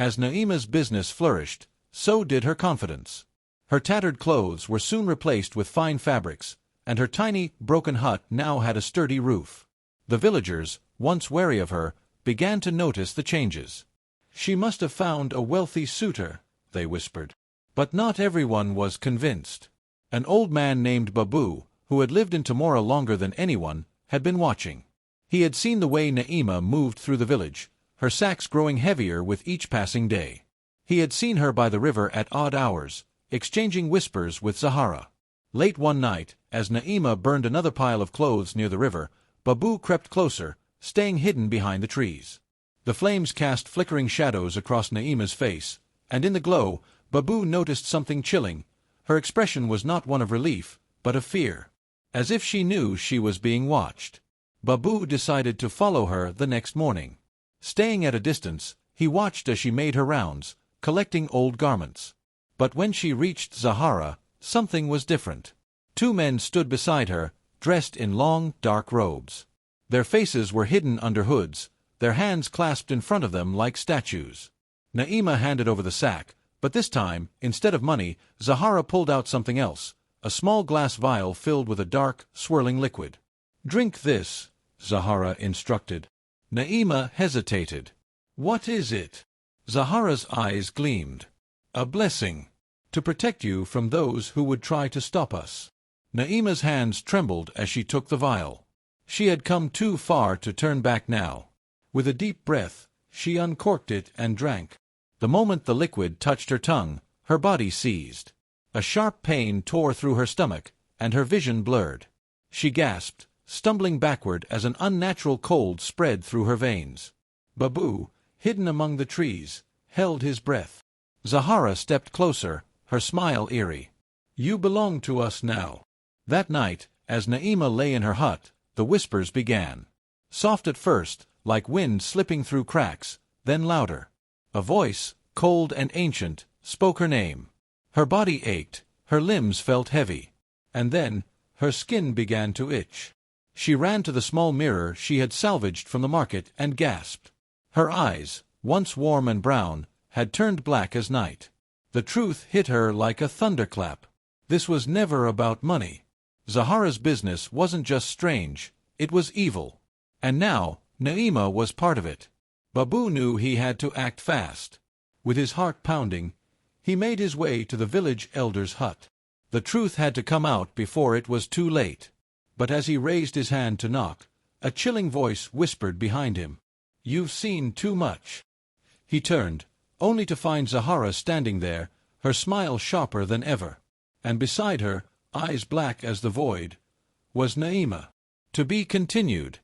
As Naima's business flourished, so did her confidence. Her tattered clothes were soon replaced with fine fabrics, and her tiny, broken hut now had a sturdy roof. The villagers, once wary of her, began to notice the changes. "She must have found a wealthy suitor," they whispered. But not everyone was convinced. An old man named Babu, who had lived in Tamora longer than anyone, had been watching. He had seen the way Naima moved through the village, her sacks growing heavier with each passing day. He had seen her by the river at odd hours, exchanging whispers with Zahara. Late one night, as Naima burned another pile of clothes near the river, Babu crept closer, staying hidden behind the trees. The flames cast flickering shadows across Naima's face, and in the glow, Babu noticed something chilling. Her expression was not one of relief, but of fear. As if she knew she was being watched. Babu decided to follow her the next morning. Staying at a distance, he watched as she made her rounds, collecting old garments. But when she reached Zahara, something was different. Two men stood beside her, dressed in long, dark robes. Their faces were hidden under hoods, their hands clasped in front of them like statues. Naima handed over the sack, but this time, instead of money, Zahara pulled out something else, a small glass vial filled with a dark, swirling liquid. "Drink this," Zahara instructed. Naima hesitated. "What is it?" Zahara's eyes gleamed. "A blessing. To protect you from those who would try to stop us." Naima's hands trembled as she took the vial. She had come too far to turn back now. With a deep breath, she uncorked it and drank. The moment the liquid touched her tongue, her body seized. A sharp pain tore through her stomach, and her vision blurred. She gasped, stumbling backward as an unnatural cold spread through her veins. Babu, hidden among the trees, held his breath. Zahara stepped closer, her smile eerie. "You belong to us now." That night, as Naima lay in her hut, the whispers began. Soft at first, like wind slipping through cracks, then louder. A voice, cold and ancient, spoke her name. Her body ached, her limbs felt heavy. And then, her skin began to itch. She ran to the small mirror she had salvaged from the market and gasped. Her eyes, once warm and brown, had turned black as night. The truth hit her like a thunderclap. This was never about money. Zahara's business wasn't just strange, it was evil. And now, Naima was part of it. Babu knew he had to act fast. With his heart pounding, he made his way to the village elder's hut. The truth had to come out before it was too late. But as he raised his hand to knock, a chilling voice whispered behind him, "You've seen too much." He turned, only to find Zahara standing there, her smile sharper than ever. And beside her, eyes black as the void, was Naima. To be continued.